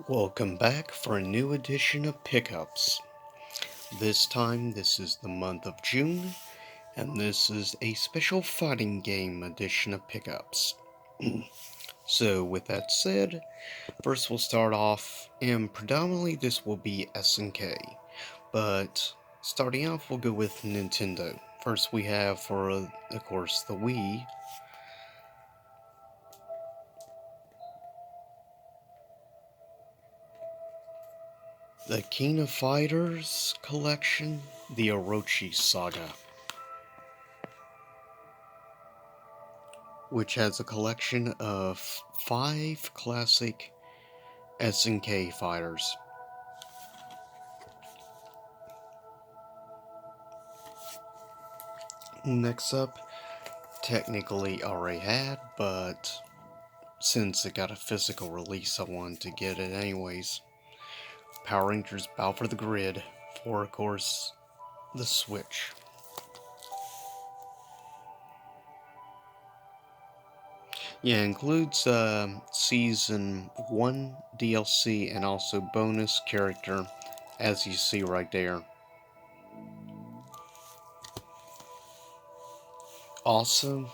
Welcome back for a new edition of Pickups. This time, this is the month of June, and this is a special fighting game edition of Pickups. So, with that said, first we'll start off, and predominantly this will be SNK, but starting off, we'll go with Nintendo. First, we have for, of course, the Wii. The King of Fighters collection, the Orochi Saga, which has a collection of 5 classic SNK fighters. Next up, technically already had, but since it got a physical release, I wanted to get it anyways. Power Rangers Battle for the Grid for, of course, the Switch. Yeah, it includes Season 1 DLC and also bonus character, as you see right there. Also,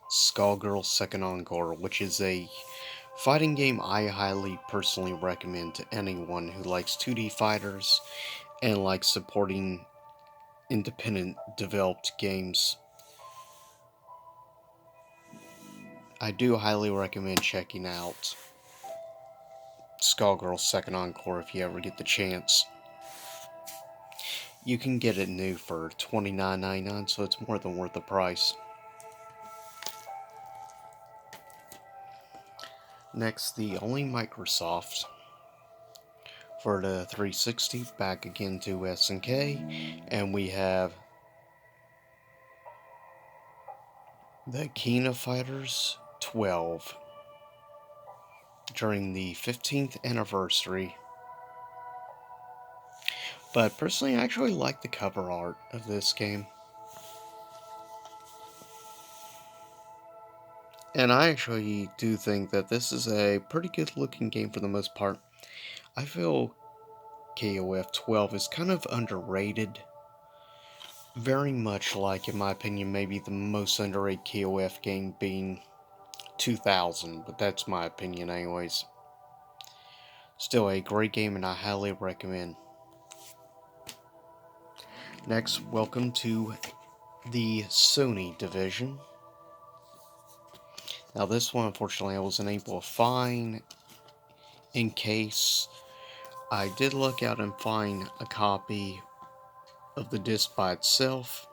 Skullgirls Second Encore, which is a fighting game I highly personally recommend to anyone who likes 2D fighters and likes supporting independent developed games. I do highly recommend checking out Skullgirls Second Encore if you ever get the chance. You can get it new for $29.99, so it's more than worth the price. Next, the only Microsoft for the 360, back again to SNK, and we have the King of Fighters 12 during the 15th anniversary. But personally, I actually like the cover art of this game. And I actually do think that this is a pretty good looking game for the most part. I feel KOF 12 is kind of underrated. Very much like, in my opinion, maybe the most underrated KOF game being 2000, but that's my opinion anyways. Still a great game and I highly recommend. Next, welcome to the Sony division. Now this one, unfortunately, I wasn't able to find in case I did look out and find a copy of the disc by itself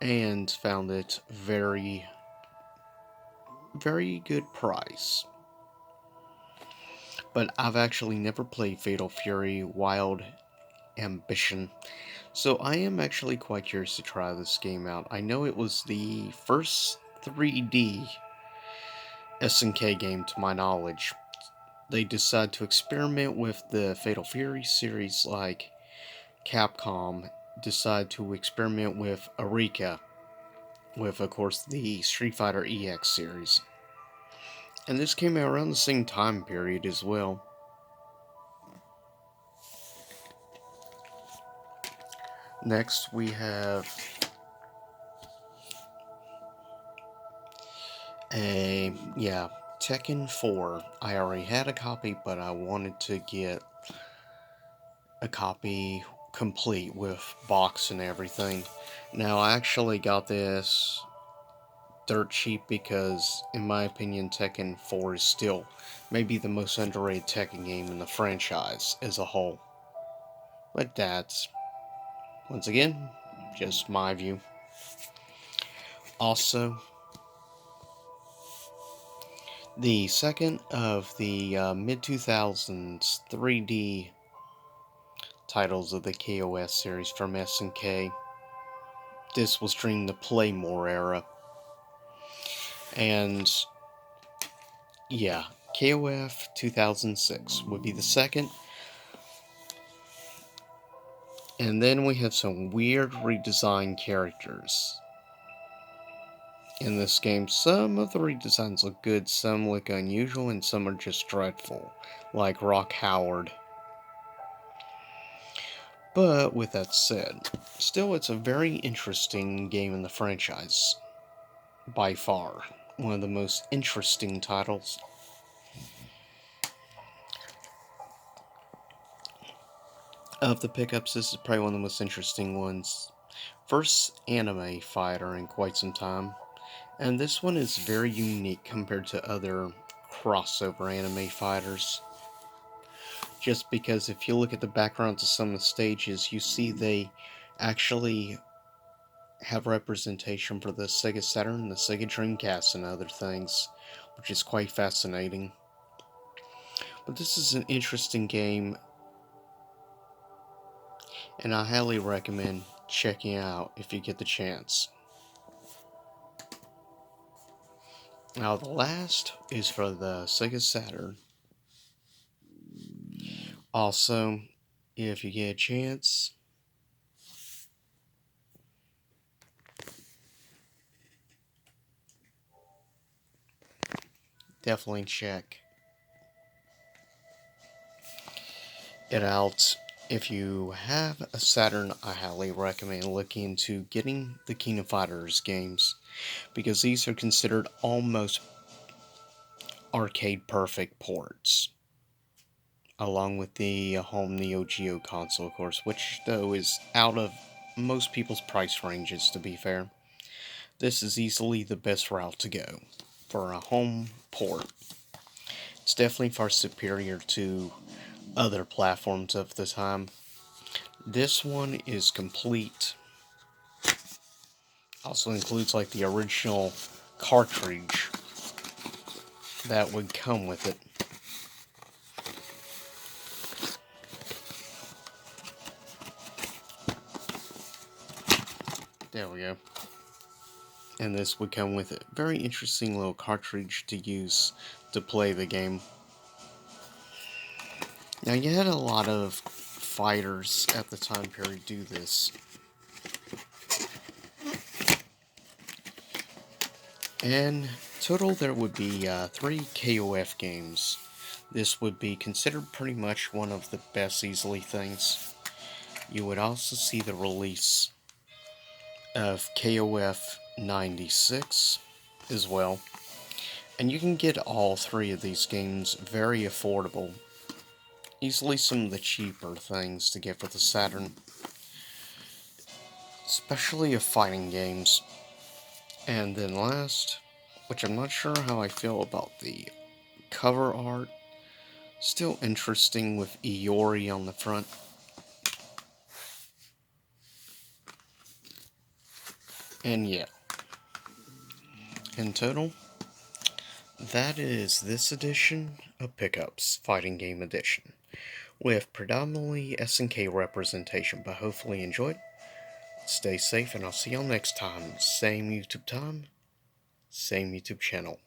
and found it very good price. But I've actually never played Fatal Fury Wild Ambition, so I am actually quite curious to try this game out. I know it was the first 3D SNK game to my knowledge. They decided to experiment with the Fatal Fury series, like Capcom decided to experiment with Arika, with of course the Street Fighter EX series. And this came out around the same time period as well. Next we have Tekken 4. I already had a copy, but I wanted to get a copy complete with box and everything. Now I actually got this dirt cheap because, in my opinion, Tekken 4 is still maybe the most underrated Tekken game in the franchise as a whole. But that's, once again, just my view. Also, the second of the mid-2000s 3D titles of the KOS series from SNK. This was during the Playmore era. And yeah, KOF 2006 would be the second. And then we have some weird redesigned characters. in this game. Some of the redesigns look good, some look unusual, and some are just dreadful, like Rock Howard. But with that said, still it's a very interesting game in the franchise. By far. One of the most interesting titles. Of the pickups, this is probably one of the most interesting ones. First anime fighter in quite some time. And this one is very unique compared to other crossover anime fighters. Just because if you look at the backgrounds of some of the stages, you see they actually have representation for the Sega Saturn, the Sega Dreamcast, and other things, which is quite fascinating. But this is an interesting game, and I highly recommend checking it out if you get the chance. Now, the last is for the Sega Saturn. Also, if you get a chance, definitely check it out. If you have a Saturn, I highly recommend looking into getting the King of Fighters games, because these are considered almost arcade perfect ports, along with the home Neo Geo console, of course, which though is out of most people's price ranges, to be fair. This is easily the best route to go for a home port. It's definitely far superior to other platforms of the time. This one is complete. Also includes like the original cartridge that would come with it. There we go. And this would come with a very interesting little cartridge to use to play the game. Now, you had a lot of fighters at the time period do this. And total, there would be 3 KOF games. This would be considered pretty much one of the best easily things. You would also see the release of KOF 96 as well. And you can get all 3 of these games very affordable. Easily some of the cheaper things to get for the Saturn. Especially of fighting games. And then last, which I'm not sure how I feel about the cover art. Still interesting with Iori on the front. And yeah. In total, that is this edition of Pickups Fighting Game Edition, with predominantly SNK representation, but hopefully enjoyed. Stay safe, and I'll see y'all next time. Same YouTube time, same YouTube channel.